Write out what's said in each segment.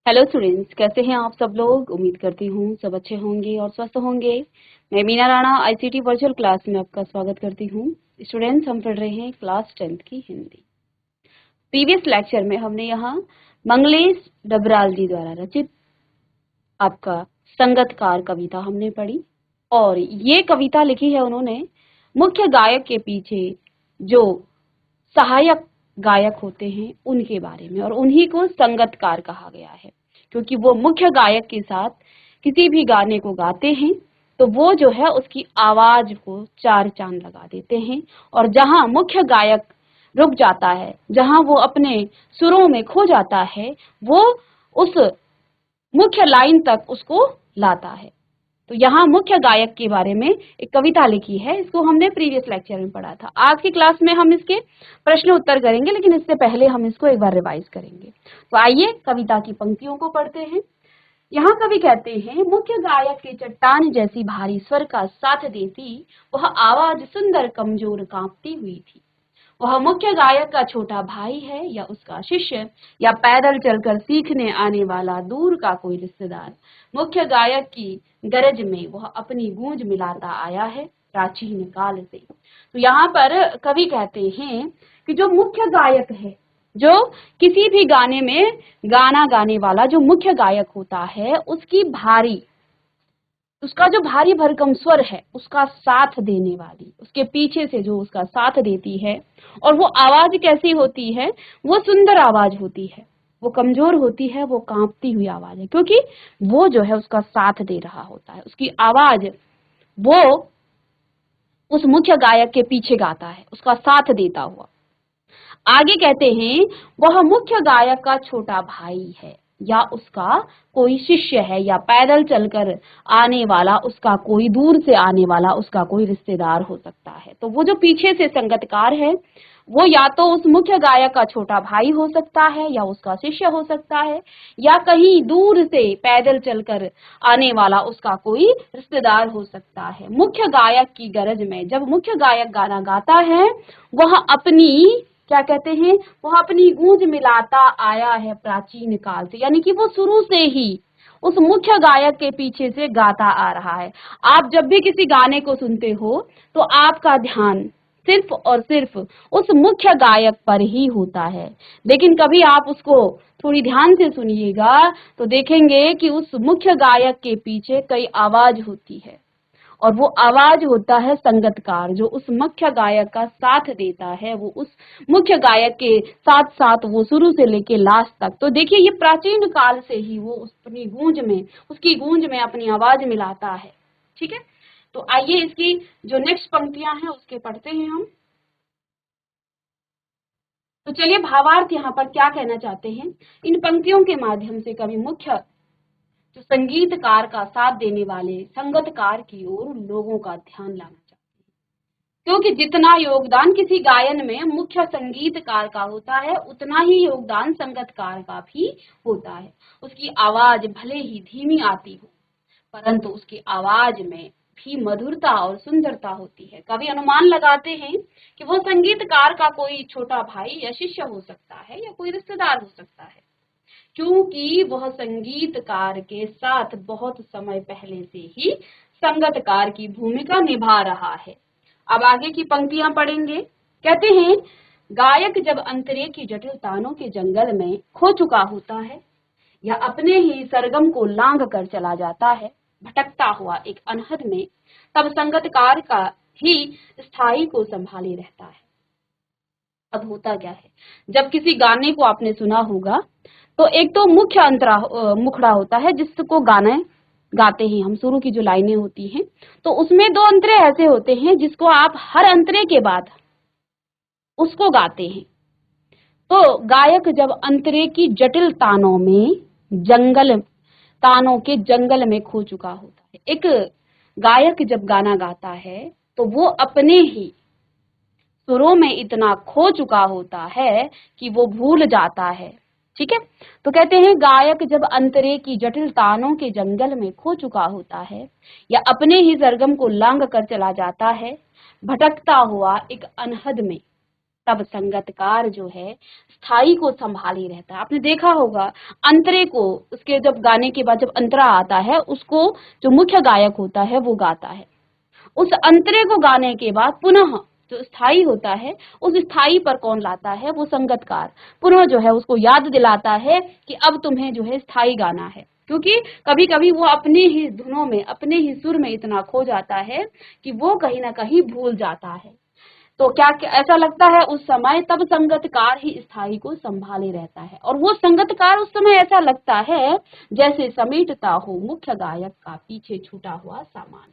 Hello students, कैसे हैं आप सब लोग। उम्मीद करती हूँ सब अच्छे होंगे और स्वस्थ होंगे। मैं Meena Rana ICT virtual class में आपका स्वागत करती हूँ। स्टूडेंट्स, हम पढ़ रहे हैं क्लास 10th की हिंदी। प्रीवियस लेक्चर में हमने यहाँ मंगलेश डबराल जी द्वारा रचित आपका संगतकार कविता हमने पढ़ी, और ये कविता लिखी है उन्होंने मुख्य गायक के पीछे जो सहायक गायक होते हैं उनके बारे में, और उन्हीं को संगतकार कहा गया है क्योंकि वो मुख्य गायक के साथ किसी भी गाने को गाते हैं तो वो जो है उसकी आवाज को चार चांद लगा देते हैं, और जहां मुख्य गायक रुक जाता है, जहां वो अपने सुरों में खो जाता है, वो उस मुख्य लाइन तक उसको लाता है। तो यहाँ मुख्य गायक के बारे में एक कविता लिखी है, इसको हमने प्रीवियस लेक्चर में पढ़ा था। आज की क्लास में हम इसके प्रश्न उत्तर करेंगे, लेकिन इससे पहले हम इसको एक बार रिवाइज करेंगे। तो आइए कविता की पंक्तियों को पढ़ते हैं। यहाँ कवि कहते हैं, मुख्य गायक के चट्टान जैसी भारी स्वर का साथ देती वह आवाज सुंदर कमजोर कांपती हुई थी। वह मुख्य गायक का छोटा भाई है या उसका शिष्य, या पैदल चलकर सीखने आने वाला दूर का कोई रिश्तेदार। मुख्य गायक की गरज में वह अपनी गूंज मिलाता आया है प्राचीन काल से। तो यहाँ पर कवि कहते हैं कि जो मुख्य गायक है, जो किसी भी गाने में गाना गाने वाला जो मुख्य गायक होता है, उसका जो भारी भरकम स्वर है, उसका साथ देने वाली, उसके पीछे से जो उसका साथ देती है, और वो आवाज कैसी होती है, वो सुंदर आवाज होती है, वो कमजोर होती है, वो कांपती हुई आवाज है, क्योंकि वो जो है उसका साथ दे रहा होता है। उसकी आवाज वो उस मुख्य गायक के पीछे गाता है, उसका साथ देता हुआ। आगे कहते हैं, वह मुख्य गायक का छोटा भाई है या उसका कोई शिष्य है, या पैदल चलकर आने वाला, उसका कोई दूर से आने वाला, उसका कोई रिश्तेदार हो सकता है। तो वो जो पीछे से संगतकार है, वो या तो उस मुख्य गायक का छोटा भाई हो सकता है, या उसका शिष्य हो सकता है, या कहीं दूर से पैदल चलकर आने वाला उसका कोई रिश्तेदार हो सकता है। मुख्य गायक की गरज में जब मुख्य गायक गाना गाता है, वह अपनी क्या कहते हैं, वह अपनी गूंज मिलाता आया है प्राचीन काल से, यानी कि वो शुरू से ही उस मुख्य गायक के पीछे से गाता आ रहा है। आप जब भी किसी गाने को सुनते हो तो आपका ध्यान सिर्फ और सिर्फ उस मुख्य गायक पर ही होता है, लेकिन कभी आप उसको थोड़ी ध्यान से सुनिएगा तो देखेंगे कि उस मुख्य गायक के पीछे कई आवाज होती है, और वो आवाज होता है संगतकार, जो उस मुख्य गायक का साथ देता है। वो उस मुख्य गायक के साथ साथ वो शुरू से लेके लास्ट तक। तो देखिए, ये प्राचीन काल से ही वो उसकी गूंज में अपनी आवाज मिलाता है। ठीक है, तो आइए इसकी जो नेक्स्ट पंक्तियां हैं उसके पढ़ते हैं हम। तो चलिए, भावार्थ यहाँ पर क्या कहना चाहते हैं। इन पंक्तियों के माध्यम से कवि मुख्य जो संगीतकार का साथ देने वाले संगतकार की ओर लोगों का ध्यान लाना चाहते हैं, क्योंकि जितना योगदान किसी गायन में मुख्य संगीतकार का होता है, उतना ही योगदान संगतकार का भी होता है। उसकी आवाज भले ही धीमी आती हो, परंतु उसकी आवाज में भी मधुरता और सुंदरता होती है। कवि अनुमान लगाते हैं कि वो संगीतकार का कोई छोटा भाई या शिष्य हो सकता है, या कोई रिश्तेदार हो सकता है, क्योंकि वह संगीतकार के साथ बहुत समय पहले से ही संगतकार की भूमिका निभा रहा है। अब आगे की पंक्तियां पढ़ेंगे। कहते हैं, गायक जब अंतरे की जटिल तानों के जंगल में खो चुका होता है, या अपने ही सरगम को लांघ कर चला जाता है भटकता हुआ एक अनहद में, तब संगतकार का ही स्थायी को संभाले रहता है। अब होता क्या है, जब किसी गाने को आपने सुना होगा तो एक तो मुख्य मुखड़ा होता है जिसको गाने गाते हैं हम, शुरू की जो लाइनें होती हैं, तो उसमें दो अंतरे ऐसे होते हैं जिसको आप हर अंतरे के बाद उसको गाते हैं। तो गायक जब अंतरे की जटिल तानों के जंगल में खो चुका होता है, एक गायक जब गाना गाता है तो वो अपने ही सुरों में इतना खो चुका होता है कि वो भूल जाता है। ठीक है, तो कहते हैं, गायक जब अंतरे की जटिल तानों के जंगल में खो चुका होता है, या अपने ही सरगम को लांघ कर चला जाता है भटकता हुआ एक अनहद में, तब संगतकार जो है स्थाई को संभाले रहता है। आपने देखा होगा अंतरे को, उसके जब गाने के बाद जब अंतरा आता है उसको जो मुख्य गायक होता है वो गाता है। उस अंतरे को गाने के बाद पुनः जो स्थाई होता है उस स्थाई पर कौन लाता है, वो संगतकार पुनः जो है उसको याद दिलाता है कि अब तुम्हें जो है स्थाई गाना है। क्योंकि कभी कभी वो अपने ही धुनों में, अपने ही सुर में इतना खो जाता है कि वो कहीं ना कहीं भूल जाता है। तो क्या ऐसा लगता है उस समय तब संगतकार ही स्थाई को संभाले रहता है, और वो संगतकार उस समय ऐसा लगता है जैसे समेटता हो मुख्य गायक का पीछे छूटा हुआ सामान।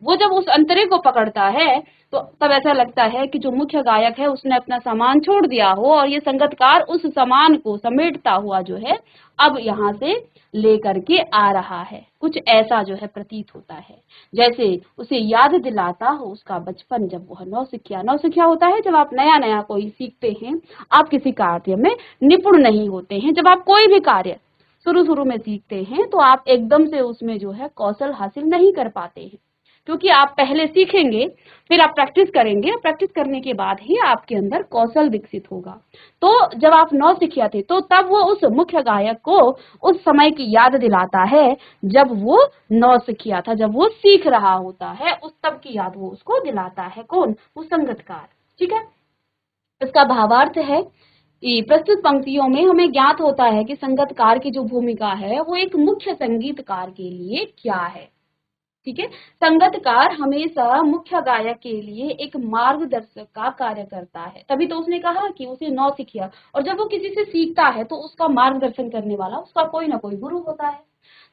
वो जब उस अंतरे को पकड़ता है तो तब ऐसा लगता है कि जो मुख्य गायक है उसने अपना सामान छोड़ दिया हो, और ये संगतकार उस सामान को समेटता हुआ जो है अब यहाँ से लेकर के आ रहा है। कुछ ऐसा जो है प्रतीत होता है, जैसे उसे याद दिलाता हो उसका बचपन, जब वह नौसिखिया, नौसिखिया होता है जब आप नया नया कोई सीखते हैं, आप किसी कार्य में निपुण नहीं होते हैं, जब आप कोई भी कार्य शुरू शुरू में सीखते हैं तो आप एकदम से उसमें जो है कौशल हासिल नहीं कर पाते हैं, क्योंकि आप पहले सीखेंगे, फिर आप प्रैक्टिस करेंगे, प्रैक्टिस करने के बाद ही आपके अंदर कौशल विकसित होगा। तो जब आप नौसिखिया थे तो तब वो उस मुख्य गायक को उस समय की याद दिलाता है जब वो नौसिखिया था, जब वो सीख रहा होता है, उस तब की याद वो उसको दिलाता है। कौन? वो संगतकार। ठीक है, इसका भावार्थ है कि प्रस्तुत पंक्तियों में हमें ज्ञात होता है कि संगतकार की जो भूमिका है वो एक मुख्य संगीतकार के लिए क्या है। ठीक है, संगतकार हमेशा मुख्य गायक के लिए एक मार्गदर्शक का कार्य करता है। तभी तो उसने कहा कि उसे नौसिखिया, और जब वो किसी से सीखता है तो उसका मार्गदर्शन करने वाला उसका कोई ना कोई गुरु होता है।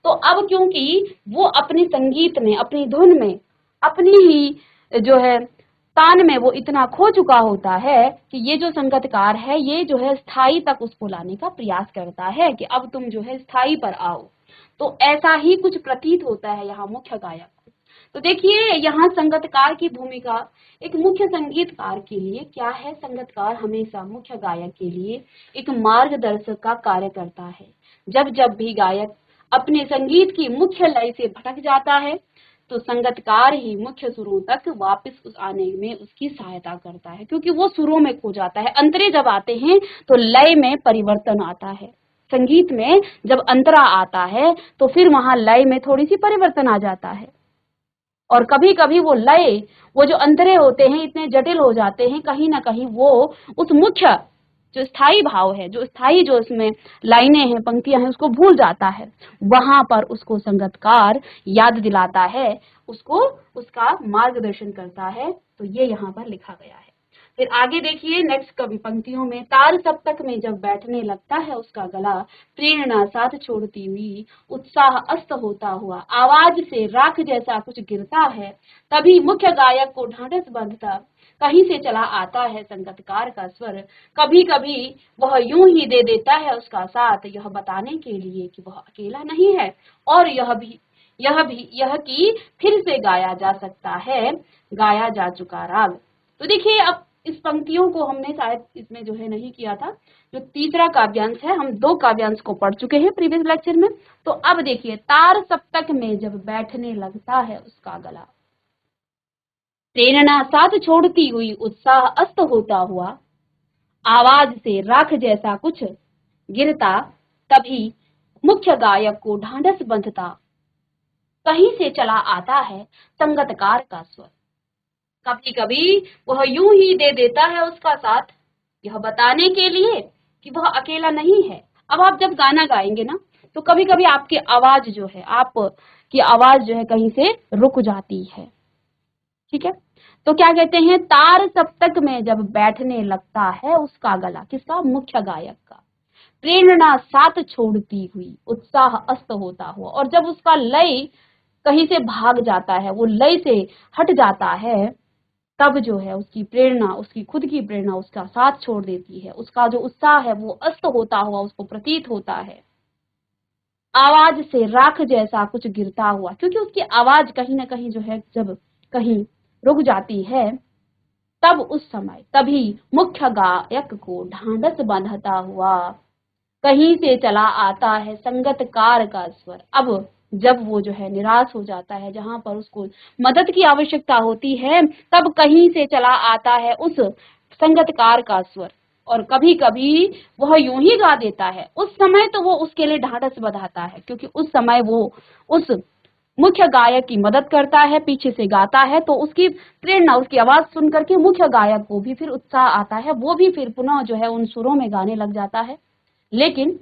तो अब क्योंकि वो अपने संगीत में, अपनी धुन में, अपनी ही जो है तान में वो इतना खो चुका होता है कि ये जो संगतकार है ये जो है स्थाई तक उसको लाने का प्रयास करता है कि अब तुम जो है स्थाई पर आओ। तो ऐसा ही कुछ प्रतीत होता है यहाँ मुख्य गायक। तो देखिए यहाँ संगतकार की भूमिका एक मुख्य संगीतकार के लिए क्या है। संगतकार हमेशा मुख्य गायक के लिए एक मार्गदर्शक का कार्य करता है। जब जब भी गायक अपने संगीत की मुख्य लय से भटक जाता है तो संगतकार ही मुख्य सुरों तक वापस उस आने में उसकी सहायता करता है, क्योंकि वो सुरों में खो जाता है। अंतरे जब आते हैं तो लय में परिवर्तन आता है। संगीत में जब अंतरा आता है तो फिर वहां लय में थोड़ी सी परिवर्तन आ जाता है, और कभी कभी वो लय, वो जो अंतरे होते हैं इतने जटिल हो जाते हैं, कहीं ना कहीं वो उस मुख्य जो स्थायी भाव है, जो स्थायी जो इसमें लाइनें हैं, पंक्तियां हैं, उसको भूल जाता है। वहां पर उसको संगतकार याद दिलाता है, उसको उसका मार्गदर्शन करता है। तो ये यहाँ पर लिखा गया है। फिर आगे देखिए नेक्स्ट कवि पंक्तियों में, तार सप्तक में जब बैठने लगता है उसका गला, प्रेरणा साथ छोड़ती हुई, उत्साह अस्त होता हुआ, आवाज से राख जैसा कुछ गिरता है, तभी मुख्य गायक को ढांढस बंधता कहीं से चला आता है संगतकार का स्वर। कभी कभी वह यूं ही दे देता है उसका साथ, यह बताने के लिए कि वह अकेला नहीं है, और यह कि फिर से गाया जा सकता है गाया जा चुका राग। तो देखिए अब इस पंक्तियों को हमने शायद इसमें जो है नहीं किया था। जो तीसरा काव्यांश है, हम 2 काव्यांश को पढ़ चुके हैं प्रीवियस लेक्चर में। तो अब देखिए, तार सप्तक में जब बैठने लगता है उसका गला, प्रेरणा साथ छोड़ती हुई, उत्साह अस्त होता हुआ, आवाज से राख जैसा कुछ गिरता, तभी मुख्य गायक को ढांढस बंधता कहीं से चला आता है संगतकार का स्वर। कभी कभी वह यूं ही दे देता है उसका साथ, यह बताने के लिए कि वह अकेला नहीं है। अब आप जब गाना गाएंगे ना तो कभी कभी आपकी आवाज जो है, आपकी आवाज जो है कहीं से रुक जाती है। ठीक है, तो क्या कहते हैं, तार सप्तक में जब बैठने लगता है उसका गला, किसका? मुख्य गायक का, प्रेरणा साथ छोड़ती हुई, उत्साह अस्त होता हुआ, और जब उसका लय कहीं से भाग जाता है, वो लय से हट जाता है, तब जो है उसकी प्रेरणा, उसकी खुद की प्रेरणा उसका साथ छोड़ देती है। उसका जो उत्साह है वो अस्त होता हुआ उसको प्रतीत होता है। आवाज से राख जैसा कुछ गिरता हुआ, क्योंकि उसकी आवाज कहीं ना कहीं जो है जब कहीं रुक जाती है, तब उस समय तभी मुख्य गायक को ढांढस बंधता हुआ कहीं से चला आता है संगतकार का स्वर। अब जब वो जो है निराश हो जाता है, जहां पर उसको मदद की आवश्यकता होती है, तब कहीं से चला आता है उस संगतकार का स्वर। और कभी कभी वह यूं ही गा देता है। उस समय तो वो उसके लिए ढाढ़स बंधाता है, क्योंकि उस समय वो उस मुख्य गायक की मदद करता है, पीछे से गाता है, तो उसकी प्रेरणा, उसकी आवाज सुन करके मुख्य गायक को भी फिर उत्साह आता है, वो भी फिर पुनः जो है उन सुरों में गाने लग जाता है। लेकिन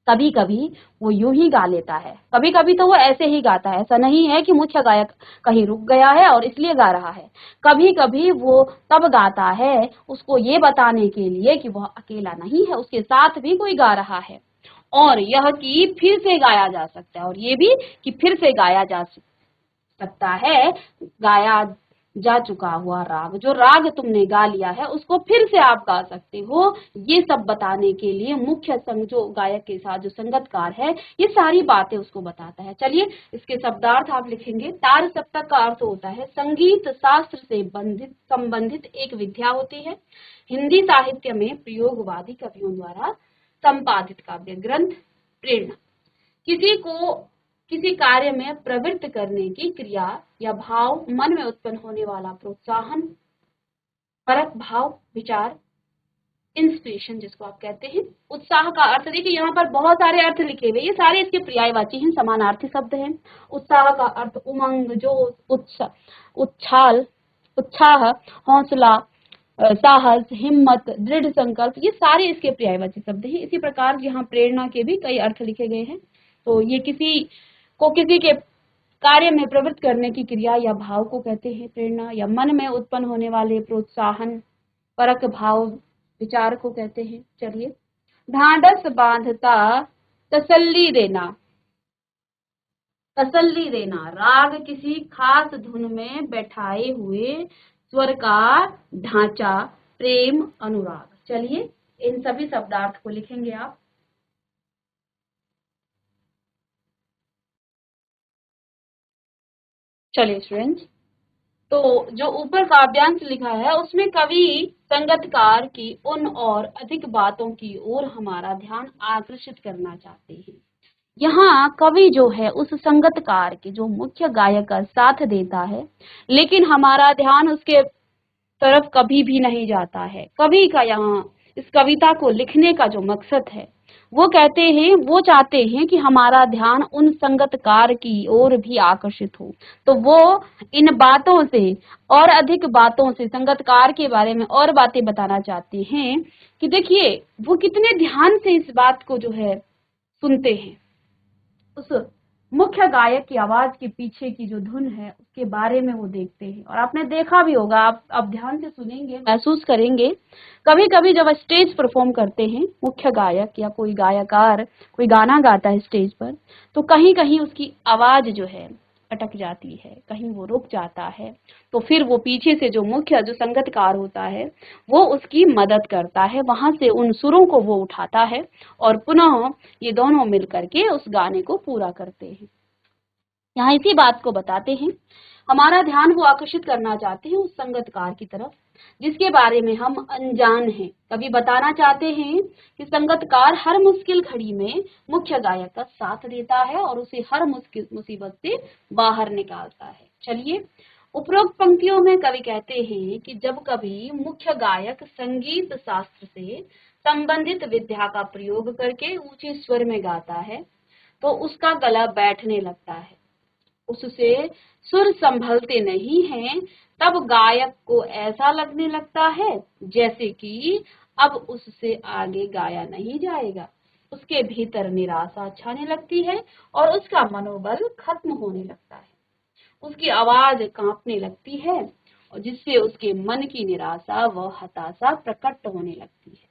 कभी कभी वो यूं ही गा लेता है, कभी कभी तो वो ऐसे ही गाता है। ऐसा नहीं है कि मुख्य गायक कहीं रुक गया है और इसलिए गा रहा है। कभी कभी वो तब गाता है उसको ये बताने के लिए कि वह अकेला नहीं है, उसके साथ भी कोई गा रहा है। और यह कि फिर से गाया जा सकता है, और ये भी कि फिर से गाया जा सकता है गाया जा चुका हुआ राग, जो राग तुमने गा लिया है उसको फिर से आप गा सकते हो। ये सब बताने के लिए मुख्य संग जो गायक के साथ जो संगतकार है, ये सारी बातें उसको बताता है। चलिए इसके शब्दार्थ आप लिखेंगे। तार सप्तक का अर्थ होता है संगीत शास्त्र से संबंधित एक विद्या होती है। हिंदी साहित्य में प्रयोगवादी कवियों द्वारा संपादित काव्य ग्रंथ। प्रेरणा, किसी को किसी कार्य में प्रवृत्त करने की क्रिया या भाव, मन में उत्पन्न होने वाला प्रोत्साहन, परक भाव, विचार, इंस्पिरेशन जिसको आप कहते हैं। उत्साह का अर्थ देखिए, यहाँ पर बहुत सारे अर्थ लिखे हुए, ये सारे इसके पर्यायवाची हैं, समानार्थी शब्द हैं। उत्साह का अर्थ उमंग, जोश, उच्छाल, उत्साह, हौसला, साहस, हिम्मत, दृढ़ संकल्प, ये सारे इसके पर्यायवाची शब्द हैं। इसी प्रकार यहाँ प्रेरणा के भी कई अर्थ लिखे गए हैं। तो ये किसी को किसी के कार्य में प्रवृत्त करने की क्रिया या भाव को कहते हैं प्रेरणा, या मन में उत्पन्न होने वाले प्रोत्साहन, परक भाव, विचार को कहते हैं। चलिए, ढांढस बांधता, तसल्ली देना। तसल्ली देना, राग किसी खास धुन में बैठाए हुए स्वर का ढांचा, प्रेम, अनुराग। चलिए इन सभी शब्दार्थ को लिखेंगे आप। चलिए स्टूडेंट्स, तो जो ऊपर काव्यांश लिखा है उसमें कवि संगतकार की उन और अधिक बातों की ओर हमारा ध्यान आकर्षित करना चाहते हैं। यहाँ कवि जो है उस संगतकार के जो मुख्य गायक का साथ देता है, लेकिन हमारा ध्यान उसके तरफ कभी भी नहीं जाता है। कवि का यहाँ इस कविता को लिखने का जो मकसद है, वो कहते हैं, वो चाहते हैं कि हमारा ध्यान उन संगतकार की ओर भी आकर्षित हो। तो वो इन बातों से और अधिक बातों से संगतकार के बारे में और बातें बताना चाहते हैं कि देखिए वो कितने ध्यान से इस बात को जो है सुनते हैं। उस मुख्य गायक की आवाज के पीछे की जो धुन है उसके बारे में वो देखते हैं। और आपने देखा भी होगा, आप ध्यान से सुनेंगे, महसूस करेंगे, कभी कभी जब स्टेज परफॉर्म करते हैं मुख्य गायक या कोई गायकार कोई गाना गाता है स्टेज पर, तो कहीं कहीं उसकी आवाज जो है अटक जाती है, कहीं वो रुक जाता है। तो फिर वो पीछे से जो मुख्य जो संगतकार होता है वो उसकी मदद करता है, वहां से उन सुरों को वो उठाता है और पुनः ये दोनों मिलकर के उस गाने को पूरा करते हैं। यहाँ इसी बात को बताते हैं, हमारा ध्यान वो आकर्षित करना चाहते हैं उस संगतकार की तरफ जिसके बारे में हम अनजान हैं। कभी बताना चाहते हैं कि संगतकार हर मुश्किल घड़ी में मुख्य गायक का साथ देता है और उसे हर मुश्किल मुसीबत से बाहर निकालता है। चलिए, उपरोक्त पंक्तियों में कवि कहते हैं कि जब कभी मुख्य गायक संगीत शास्त्र से संबंधित विद्या का प्रयोग करके ऊंचे स्वर में गाता है तो उसका गला बैठने लगता है, उससे सुर संभलते नहीं हैं। तब गायक को ऐसा लगने लगता है जैसे कि अब उससे आगे गाया नहीं जाएगा। उसके भीतर निराशा छाने लगती है और उसका मनोबल खत्म होने लगता है। उसकी आवाज कांपने लगती है और जिससे उसके मन की निराशा व हताशा प्रकट होने लगती है।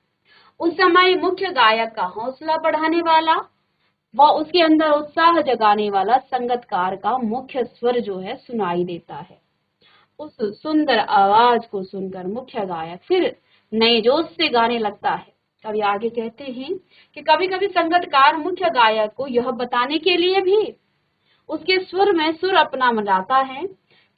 उस समय मुख्य गायक का हौसला बढ़ाने वाला व उसके अंदर उत्साह जगाने वाला संगतकार का मुख्य स्वर जो है सुनाई देता है। उस सुंदर आवाज को सुनकर मुख्य गायक फिर नए जोश से गाने लगता है। कभी आगे कहते हैं कि कभी कभी संगतकार मुख्य गायक को यह बताने के लिए भी उसके सुर में सुर अपना मिलाता है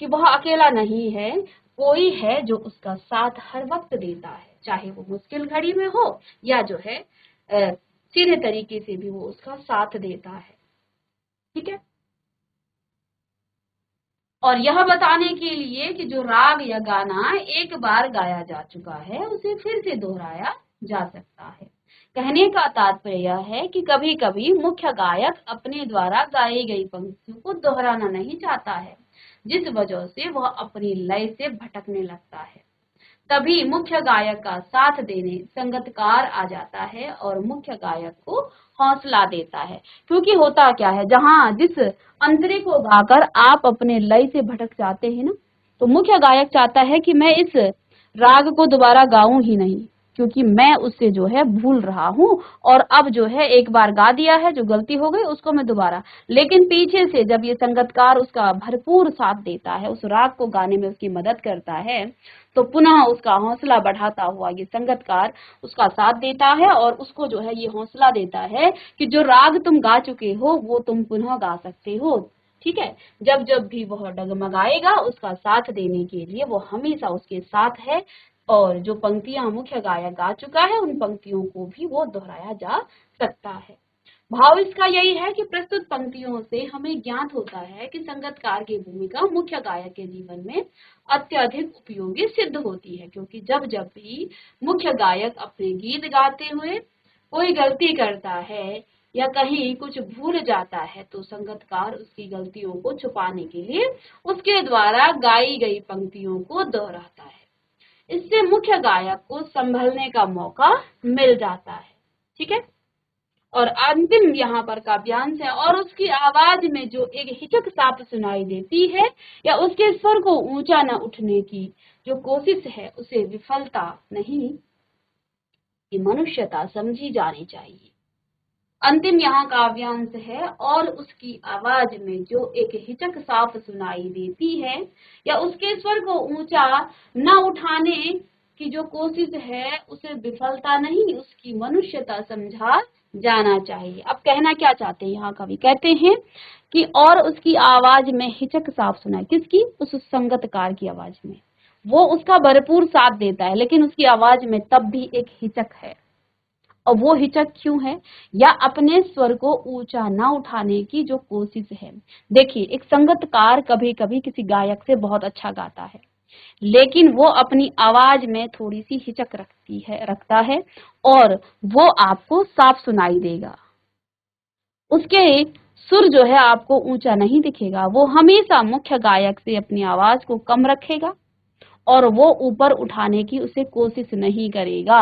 कि वह अकेला नहीं है, कोई है जो उसका साथ हर वक्त देता है, चाहे वो मुश्किल घड़ी में हो या जो है सीधे तरीके से भी वो उसका साथ देता है। ठीक है। और यह बताने के लिए कि जो राग या गाना एक बार गाया जा चुका है उसे फिर से दोहराया जा सकता है। कहने का तात्पर्य यह है कि कभी कभी मुख्य गायक अपने द्वारा गाई गई पंक्तियों को दोहराना नहीं चाहता है, जिस वजह से वह अपनी लय से भटकने लगता है। तभी मुख्य गायक का साथ देने संगतकार आ जाता है और मुख्य गायक को हौसला देता है। क्योंकि होता क्या है, जहां जिस अंतरे को गाकर आप अपने लय से भटक जाते हैं ना, तो मुख्य गायक चाहता है कि मैं इस राग को दोबारा गाऊं ही नहीं, क्योंकि मैं उससे जो है भूल रहा हूं और अब जो है एक बार गा दिया है, जो गलती हो गई उसको मैं दोबारा। लेकिन पीछे से जब ये संगतकार उसका भरपूर साथ देता है, उस राग को गाने में उसकी मदद करता है, तो पुनः उसका हौसला बढ़ाता हुआ ये संगतकार उसका साथ देता है और उसको जो है ये हौसला देता है कि जो राग तुम गा चुके हो वो तुम पुनः गा सकते हो। ठीक है, जब जब भी वह डगमगाएगा उसका साथ देने के लिए वो हमेशा उसके साथ है, और जो पंक्तियां मुख्य गायक गा चुका है उन पंक्तियों को भी वो दोहराया जा सकता है। भाव इसका यही है कि प्रस्तुत पंक्तियों से हमें ज्ञात होता है कि संगतकार की भूमिका मुख्य गायक के जीवन में अत्यधिक उपयोगी सिद्ध होती है, क्योंकि जब जब भी मुख्य गायक अपने गीत गाते हुए कोई गलती करता है या कहीं कुछ भूल जाता है, तो संगतकार उसकी गलतियों को छुपाने के लिए उसके द्वारा गाई गई पंक्तियों को दोहराता है। इससे मुख्य गायक को संभलने का मौका मिल जाता है। ठीक है, और अंतिम यहाँ पर काव्यांश है, और उसकी आवाज में जो एक हिचक साफ सुनाई देती है या उसके स्वर को ऊंचा न उठने की जो कोशिश है, उसे विफलता नहीं कि मनुष्यता समझी जानी चाहिए। अंतिम यहाँ काव्यांश है, और उसकी आवाज में जो एक हिचक साफ सुनाई देती है या उसके स्वर को ऊंचा न उठाने की जो कोशिश है, उसे विफलता नहीं उसकी मनुष्यता समझा जाना चाहिए। अब कहना क्या चाहते हैं यहाँ कवि, कहते हैं कि और उसकी आवाज में हिचक साफ सुनाई, किसकी? उस संगतकार की आवाज में। वो उसका भरपूर साथ देता है, लेकिन उसकी आवाज में तब भी एक हिचक है। और वो हिचक क्यों है? या अपने स्वर को ऊंचा ना उठाने की जो कोशिश है। देखिए, एक संगतकार कभी कभी किसी गायक से बहुत अच्छा गाता है, लेकिन वो अपनी आवाज में थोड़ी सी हिचक रखता है और वो आपको साफ सुनाई देगा। उसके सुर जो है आपको ऊंचा नहीं दिखेगा, वो हमेशा मुख्य गायक से अपनी आवाज को कम रखेगा और वो ऊपर उठाने की उसे कोशिश नहीं करेगा।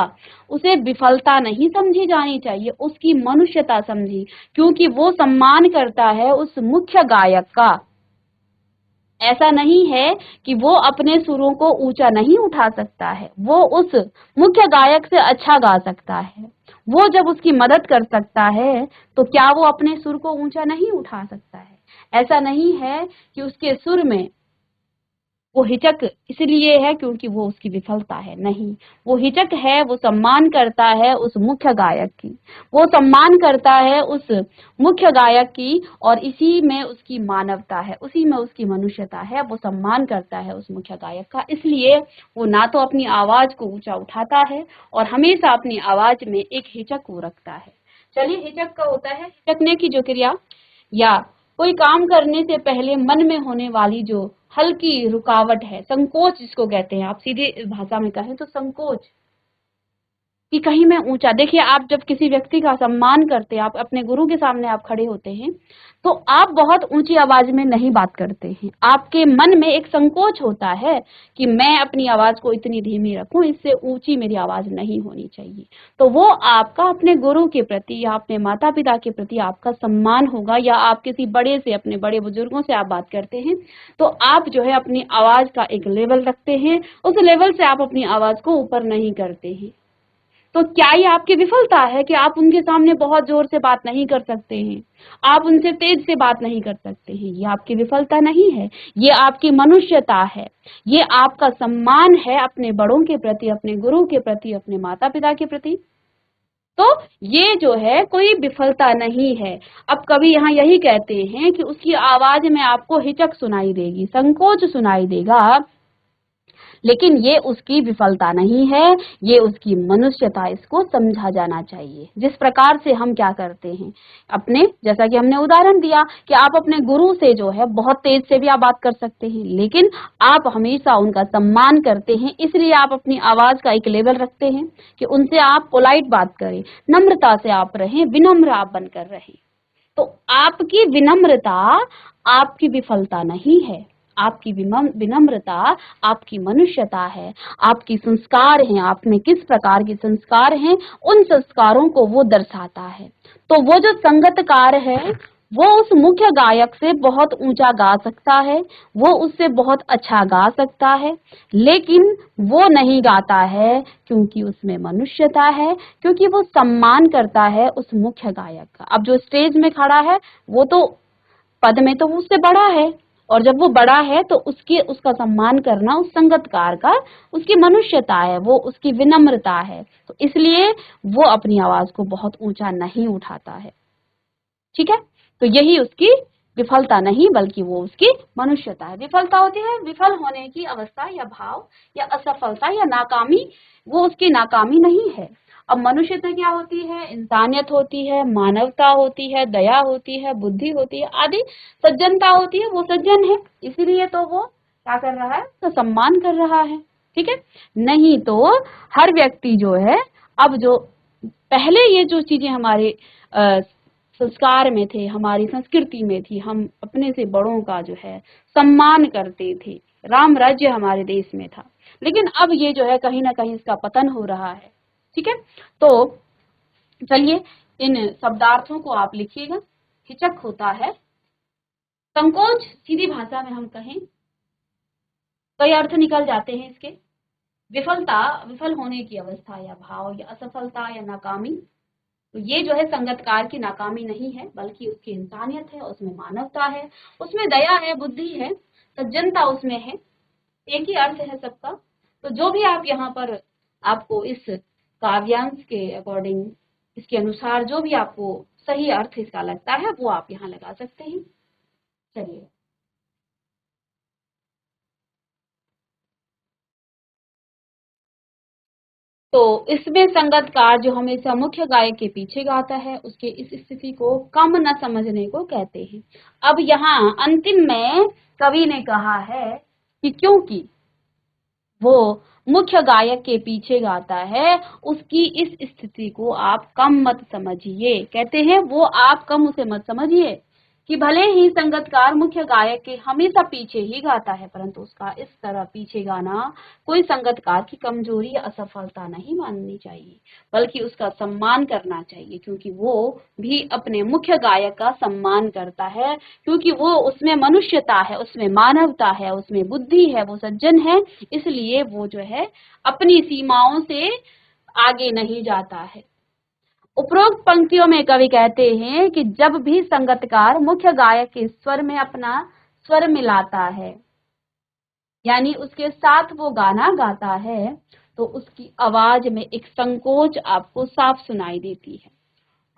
उसे विफलता नहीं समझी जानी चाहिए, उसकी मनुष्यता समझी, क्योंकि वो सम्मान करता है उस मुख्य गायक का। ऐसा नहीं है कि वो अपने सुरों को ऊंचा नहीं उठा सकता है, वो उस मुख्य गायक से अच्छा गा सकता है। वो जब उसकी मदद कर सकता है तो क्या वो अपने सुर को ऊंचा नहीं उठा सकता है? ऐसा नहीं है कि उसके सुर में वो हिचक इसलिए है क्योंकि वो उसकी विफलता है, नहीं, वो हिचक है, वो सम्मान करता है उस मुख्य गायक की, वो सम्मान करता है उस मुख्य गायक की, और इसी में उसकी मानवता है, उसी में उसकी मनुष्यता है। वो सम्मान करता है उस मुख्य गायक का, इसलिए वो ना तो अपनी आवाज को ऊंचा उठाता है और हमेशा अपनी आवाज में एक हिचक को रखता है। चलिए, हिचक का होता है हिचकने की जो क्रिया, या कोई काम करने से पहले मन में होने वाली जो हल्की रुकावट है, संकोच जिसको कहते हैं, आप सीधे भाषा में कहें तो संकोच, कि कहीं मैं ऊंचा। देखिए, आप जब किसी व्यक्ति का सम्मान करते हैं, आप अपने गुरु के सामने आप खड़े होते हैं, तो आप बहुत ऊंची आवाज में नहीं बात करते हैं। आपके मन में एक संकोच होता है कि मैं अपनी आवाज को इतनी धीमी रखूं, इससे ऊंची मेरी आवाज नहीं होनी चाहिए। तो वो आपका अपने गुरु के प्रति या अपने माता पिता के प्रति आपका सम्मान होगा, या आप किसी बड़े से, अपने बड़े बुजुर्गों से आप बात करते हैं तो आप जो है अपनी आवाज का एक लेवल रखते हैं, उस लेवल से आप अपनी आवाज को ऊपर नहीं करते हैं। तो क्या ये आपकी विफलता है कि आप उनके सामने बहुत जोर से बात नहीं कर सकते हैं, आप उनसे तेज से बात नहीं कर सकते हैं? ये आपकी विफलता नहीं है, ये आपकी मनुष्यता है, ये आपका सम्मान है अपने बड़ों के प्रति, अपने गुरु के प्रति, अपने माता पिता के प्रति। तो ये जो है कोई विफलता नहीं है। अब कवि यहाँ यही कहते हैं कि उसकी आवाज में आपको हिचक सुनाई देगी, संकोच सुनाई देगा, लेकिन ये उसकी विफलता नहीं है, ये उसकी मनुष्यता, इसको समझा जाना चाहिए। जिस प्रकार से हम क्या करते हैं अपने, जैसा कि हमने उदाहरण दिया कि आप अपने गुरु से जो है बहुत तेज से भी आप बात कर सकते हैं, लेकिन आप हमेशा उनका सम्मान करते हैं, इसलिए आप अपनी आवाज का एक लेवल रखते हैं कि उनसे आप पोलाइट बात करें, नम्रता से आप रहें, विनम्र आप बनकर रहें। तो आपकी विनम्रता आपकी विफलता नहीं है, आपकी विनम्रता आपकी मनुष्यता है, आपकी संस्कार हैं, आप में किस प्रकार के संस्कार हैं, उन संस्कारों को वो दर्शाता है। तो वो जो संगतकार है वो उस मुख्य गायक से बहुत ऊंचा गा सकता है, वो उससे बहुत अच्छा गा सकता है, लेकिन वो नहीं गाता है क्योंकि उसमें मनुष्यता है, क्योंकि वो सम्मान करता है उस मुख्य गायक का। अब जो स्टेज में खड़ा है वो तो पद में तो वो उससे बड़ा है, और जब वो बड़ा है तो उसका सम्मान करना उस संगतकार का उसकी मनुष्यता है, वो उसकी विनम्रता है, तो इसलिए वो अपनी आवाज को बहुत ऊंचा नहीं उठाता है। ठीक है, तो यही उसकी विफलता नहीं बल्कि वो उसकी मनुष्यता है। विफलता होती है विफल होने की अवस्था या भाव या असफलता या नाकामी, वो उसकी नाकामी नहीं है। अब मनुष्यता क्या होती है? इंसानियत होती है, मानवता होती है, दया होती है, बुद्धि होती है, आदि सज्जनता होती है, वो सज्जन है, इसीलिए तो वो क्या कर रहा है, तो सम्मान कर रहा है। ठीक है, नहीं तो हर व्यक्ति जो है, अब जो पहले ये जो चीजें हमारे संस्कार में थे, हमारी संस्कृति में थी, हम अपने से बड़ों का जो है सम्मान करते थे, राम राज्य हमारे देश में था, लेकिन अब ये जो है कहीं ना कहीं इसका पतन हो रहा है। ठीक है, तो चलिए इन शब्दार्थों को आप लिखिएगा। हिचक होता है, संकोच, सीधी भाषा में हम कहें कई अर्थ निकल जाते हैं इसके। विफलता, विफल होने की अवस्था या भाव या असफलता या नाकामी, तो ये जो है संगतकार की नाकामी नहीं है बल्कि उसकी इंसानियत है, उसमें मानवता है, उसमें दया है, बुद्धि है, सज्जनता उसमें है, एक ही अर्थ है सबका। तो जो भी आप यहाँ पर आपको इस काव्यांश के अकॉर्डिंग, इसके अनुसार जो भी आपको सही अर्थ इसका लगता है वो आप यहाँ लगा सकते हैं। चलिए, तो इसमें संगतकार जो हमेशा मुख्य गायक के पीछे गाता है उसके इस स्थिति को कम न समझने को कहते हैं। अब यहाँ अंतिम में कवि ने कहा है कि क्योंकि वो मुख्य गायक के पीछे गाता है, उसकी इस स्थिति को आप कम मत समझिए। कहते हैं वो आप कम उसे मत समझिए कि भले ही संगतकार मुख्य गायक के हमेशा पीछे ही गाता है, परंतु उसका इस तरह पीछे गाना कोई संगतकार की कमजोरी या असफलता नहीं माननी चाहिए, बल्कि उसका सम्मान करना चाहिए, क्योंकि वो भी अपने मुख्य गायक का सम्मान करता है, क्योंकि वो उसमें मनुष्यता है, उसमें मानवता है, उसमें बुद्धि है, वो सज्जन है, इसलिए वो जो है अपनी सीमाओं से आगे नहीं जाता है। उपरोक्त पंक्तियों में कवि कहते हैं कि जब भी संगतकार मुख्य गायक के स्वर में अपना स्वर मिलाता है, यानी उसके साथ वो गाना गाता है, तो उसकी आवाज में एक संकोच आपको साफ सुनाई देती है,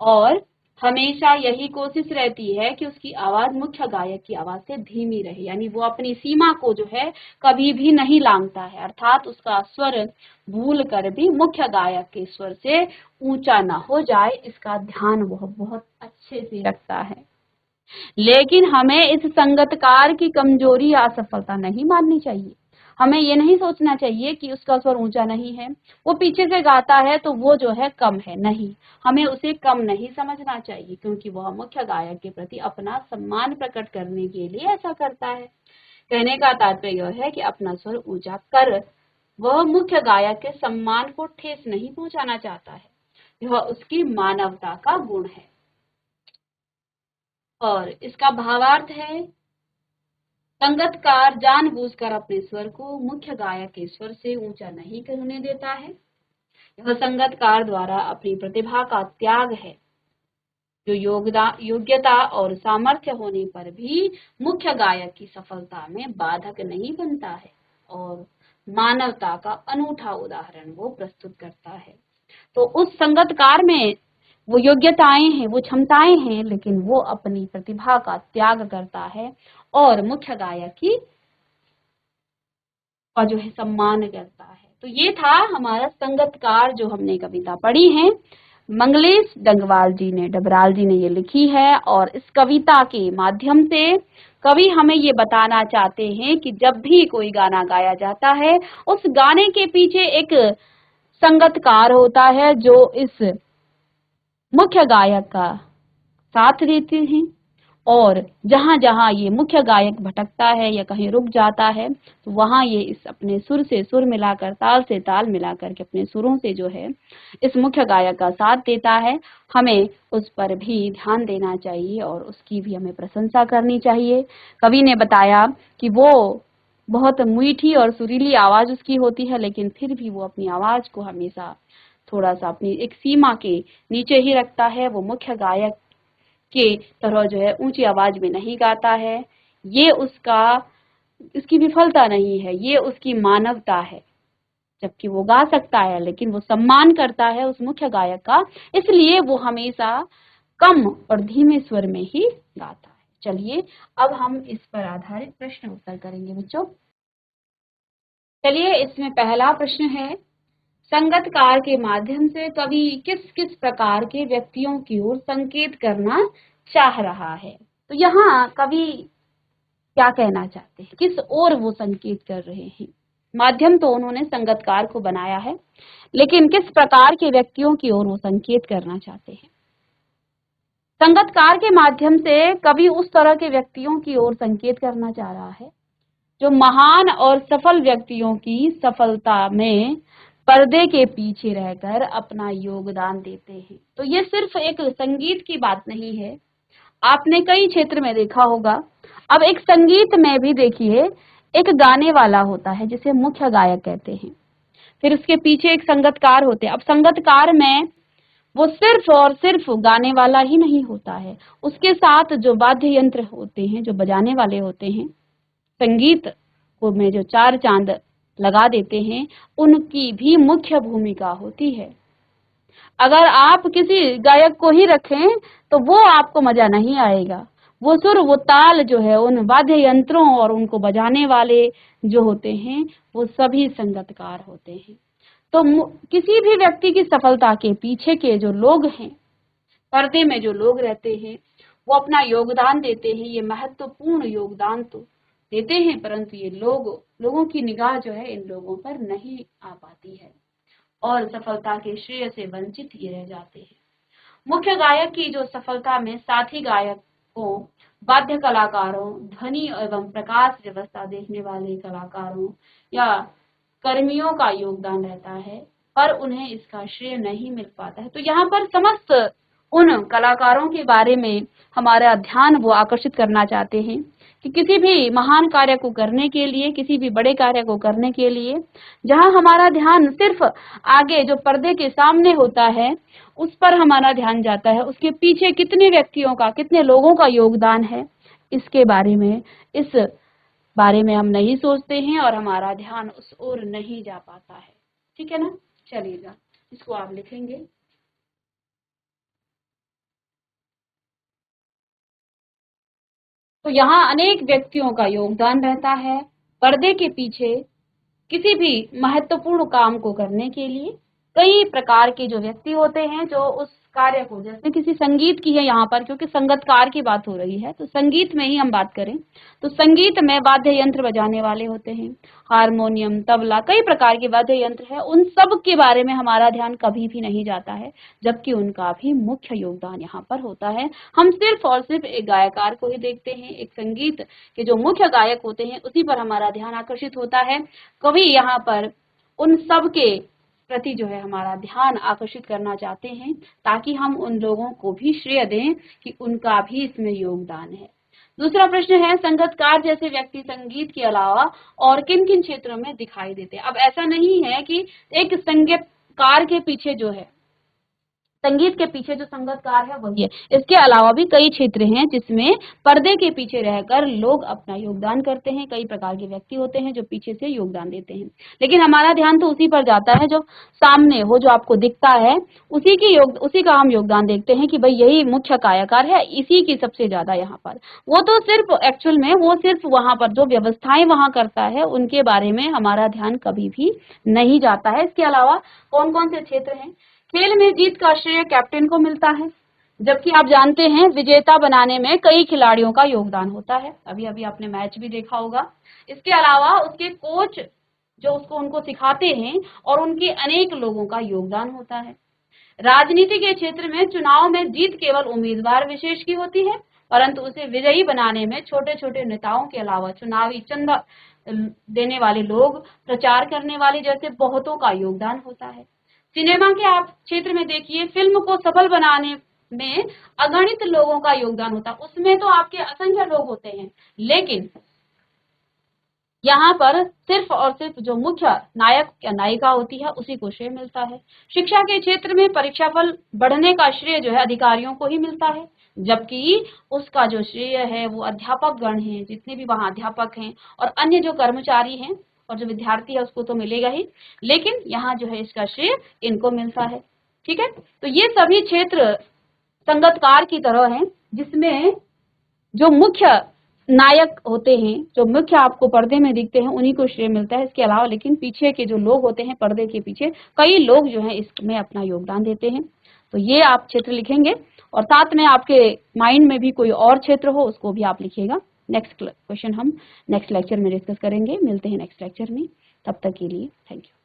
और हमेशा यही कोशिश रहती है कि उसकी आवाज मुख्य गायक की आवाज से धीमी रहे, यानी वो अपनी सीमा को जो है कभी भी नहीं लांघता है, अर्थात उसका स्वर भूल कर भी मुख्य गायक के स्वर से ऊंचा ना हो जाए, इसका ध्यान वह बहुत अच्छे से रखता है। लेकिन हमें इस संगतकार की कमजोरी या असफलता नहीं माननी चाहिए। हमें ये नहीं सोचना चाहिए कि उसका स्वर ऊंचा नहीं है, वो पीछे से गाता है तो वो जो है कम है, नहीं, हमें उसे कम नहीं समझना चाहिए, क्योंकि वह मुख्य गायक के प्रति अपना सम्मान प्रकट करने के लिए ऐसा करता है। कहने का तात्पर्य यह है कि अपना स्वर ऊंचा कर वह मुख्य गायक के सम्मान को ठेस नहीं पहुंचाना चाहता है, यह उसकी मानवता का गुण है। और इसका भावार्थ है, संगतकार जानबूझकर अपने स्वर को मुख्य गायक के स्वर से ऊंचा नहीं होने देता है, यह संगतकार द्वारा अपनी प्रतिभा का त्याग है, जो योग्यता और सामर्थ्य होने पर भी मुख्य गायक की सफलता में बाधक नहीं बनता है, और मानवता का अनूठा उदाहरण वो प्रस्तुत करता है। तो उस संगतकार में वो योग्यताएं हैं, वो क्षमताएं हैं, लेकिन वो अपनी प्रतिभा का त्याग करता है और मुख्य गायक की का जो है सम्मान करता है। तो ये था हमारा संगतकार जो हमने कविता पढ़ी है। मंगलेश डंगवाल जी ने, डबराल जी ने ये लिखी है और इस कविता के माध्यम से कवि हमें ये बताना चाहते हैं कि जब भी कोई गाना गाया जाता है उस गाने के पीछे एक संगतकार होता है जो इस मुख्य गायक का साथ देते हैं, और जहां जहां ये मुख्य गायक भटकता है या कहीं रुक जाता है तो वहां ये इस अपने सुर से सुर मिलाकर, ताल से ताल मिलाकर के अपने सुरों से जो है इस मुख्य गायक का साथ देता है। हमें उस पर भी ध्यान देना चाहिए और उसकी भी हमें प्रशंसा करनी चाहिए। कवि ने बताया कि वो बहुत मीठी और सुरीली आवाज उसकी होती है, लेकिन फिर भी वो अपनी आवाज को हमेशा थोड़ा सा अपनी एक सीमा के नीचे ही रखता है। वो मुख्य गायक के तरह जो है ऊंची आवाज में नहीं गाता है। ये उसकी विफलता नहीं है, ये उसकी मानवता है। जबकि वो गा सकता है लेकिन वो सम्मान करता है उस मुख्य गायक का, इसलिए वो हमेशा कम और धीमे स्वर में ही गाता है। चलिए अब हम इस पर आधारित प्रश्न उत्तर करेंगे बच्चों। चलिए इसमें पहला प्रश्न है, संगतकार के माध्यम से कवि किस किस प्रकार के व्यक्तियों की ओर संकेत करना चाह रहा है। तो यहाँ कवि क्या कहना चाहते हैं, किस ओर वो संकेत कर रहे हैं। माध्यम तो उन्होंने संगतकार को बनाया है, लेकिन किस प्रकार के व्यक्तियों की ओर वो संकेत करना चाहते हैं। संगतकार के माध्यम से कवि उस तरह के व्यक्तियों की ओर संकेत करना चाह रहा है जो महान और सफल व्यक्तियों की सफलता में पर्दे के पीछे रहकर अपना योगदान देते हैं। तो ये सिर्फ एक संगीत की बात नहीं है, आपने कई क्षेत्र में देखा होगा। अब एक संगीत में भी देखिए, एक गाने वाला होता है जिसे मुख्य गायक कहते हैं, फिर उसके पीछे एक संगतकार होते हैं। अब संगतकार में वो सिर्फ और सिर्फ गाने वाला ही नहीं होता है, उसके साथ जो वाद्य यंत्र होते हैं, जो बजाने वाले होते हैं, संगीत को में जो चार चांद लगा देते हैं, उनकी भी मुख्य भूमिका होती है। अगर आप किसी गायक को ही रखें तो वो आपको मजा नहीं आएगा। वो सुर, वो ताल जो है उन वाद्य यंत्रों और उनको बजाने वाले जो होते हैं वो सभी संगतकार होते हैं। तो किसी भी व्यक्ति की सफलता के पीछे के जो लोग हैं, पर्दे में जो लोग रहते हैं, वो अपना योगदान देते हैं। ये महत्वपूर्ण योगदान तो देते हैं, परंतु ये लोगों की निगाह जो है इन लोगों पर नहीं आ पाती है और सफलता के श्रेय से वंचित ये रह जाते हैं। मुख्य गायक की जो सफलता में साथी गायकों, वाद्य कलाकारों, ध्वनि एवं प्रकाश व्यवस्था देखने वाले कलाकारों या कर्मियों का योगदान रहता है, पर उन्हें इसका श्रेय नहीं मिल पाता है। तो यहाँ पर समस्त उन कलाकारों के बारे में हमारा ध्यान वो आकर्षित करना चाहते हैं कि किसी भी महान कार्य को करने के लिए, किसी भी बड़े कार्य को करने के लिए जहां हमारा ध्यान सिर्फ आगे जो पर्दे के सामने होता है उस पर हमारा ध्यान जाता है, उसके पीछे कितने व्यक्तियों का, कितने लोगों का योगदान है, इस बारे में हम नहीं सोचते हैं और हमारा ध्यान उस ओर नहीं जा पाता है। ठीक है ना, चलिएगा इसको आप लिखेंगे। तो यहाँ अनेक व्यक्तियों का योगदान रहता है पर्दे के पीछे। किसी भी महत्वपूर्ण काम को करने के लिए कई प्रकार के जो व्यक्ति होते हैं जो उस कार्य को, जैसे किसी संगीत की है यहाँ पर, क्योंकि संगतकार की बात हो रही है तो संगीत में ही हम बात करें तो संगीत में वाद्य यंत्र बजाने वाले होते हैं, हारमोनियम, तबला, कई प्रकार के वाद्य यंत्र है। उन सब के बारे में हमारा ध्यान कभी भी नहीं जाता है, जबकि उनका भी मुख्य योगदान यहाँ पर होता है। हम सिर्फ और सिर्फ एक गायकार को ही देखते हैं, एक संगीत के जो मुख्य गायक होते हैं उसी पर हमारा ध्यान आकर्षित होता है। कवि यहाँ पर उन सब के प्रति जो है हमारा ध्यान आकर्षित करना चाहते हैं ताकि हम उन लोगों को भी श्रेय दें कि उनका भी इसमें योगदान है। दूसरा प्रश्न है, संगतकार जैसे व्यक्ति संगीत के अलावा और किन किन क्षेत्रों में दिखाई देते हैं। अब ऐसा नहीं है कि एक संगीतकार के पीछे जो है, संगीत के पीछे जो संगीतकार है वही है। इसके अलावा भी कई क्षेत्र हैं जिसमें पर्दे के पीछे रहकर लोग अपना योगदान करते हैं। कई प्रकार के व्यक्ति होते हैं जो पीछे से योगदान देते हैं, लेकिन हमारा ध्यान तो उसी पर जाता है जो सामने, वो जो आपको दिखता है, उसी का हम योगदान देखते हैं कि भाई यही मुख्य कायाकार है, इसी की सबसे ज्यादा यहाँ पर। वो तो सिर्फ एक्चुअल में वो सिर्फ वहां पर जो व्यवस्थाएं वहां करता है उनके बारे में हमारा ध्यान कभी भी नहीं जाता है। इसके अलावा कौन कौन से क्षेत्र हैं? खेल में जीत का श्रेय कैप्टन को मिलता है, जबकि आप जानते हैं विजेता बनाने में कई खिलाड़ियों का योगदान होता है। अभी अभी आपने मैच भी देखा होगा। इसके अलावा उसके कोच जो उनको सिखाते हैं और उनके अनेक लोगों का योगदान होता है। राजनीति के क्षेत्र में चुनाव में जीत केवल उम्मीदवार विशेष की होती है, परंतु उसे विजयी बनाने में छोटे छोटे नेताओं के अलावा चुनावी चंदा देने वाले लोग, प्रचार करने वाले जैसे बहुतों का योगदान होता है। सिनेमा के आप क्षेत्र में देखिए, फिल्म को सफल बनाने में अगणित लोगों का योगदान होता है। उसमें तो आपके असंख्य लोग होते हैं, लेकिन यहाँ पर सिर्फ और सिर्फ जो मुख्य नायक या नायिका होती है उसी को श्रेय मिलता है। शिक्षा के क्षेत्र में परीक्षाफल बढ़ने का श्रेय जो है अधिकारियों को ही मिलता है, जबकि उसका जो श्रेय है वो अध्यापक गण हैं, जितने भी वहाँ अध्यापक हैं और अन्य जो कर्मचारी हैं और जो विद्यार्थी है उसको तो मिलेगा ही, लेकिन यहाँ जो है इसका श्रेय इनको मिलता है। ठीक है, तो ये सभी क्षेत्र संगतकार की तरह हैं, जिसमें जो मुख्य नायक होते हैं, जो मुख्य आपको पर्दे में दिखते हैं, उन्हीं को श्रेय मिलता है। इसके अलावा लेकिन पीछे के जो लोग होते हैं, पर्दे के पीछे कई लोग जो हैं इसमें अपना योगदान देते हैं। तो ये आप क्षेत्र लिखेंगे और साथ में आपके माइंड में भी कोई और क्षेत्र हो उसको भी आप लिखिएगा। नेक्स्ट क्वेश्चन हम नेक्स्ट लेक्चर में डिस्कस करेंगे। मिलते हैं नेक्स्ट लेक्चर में, तब तक के लिए थैंक यू।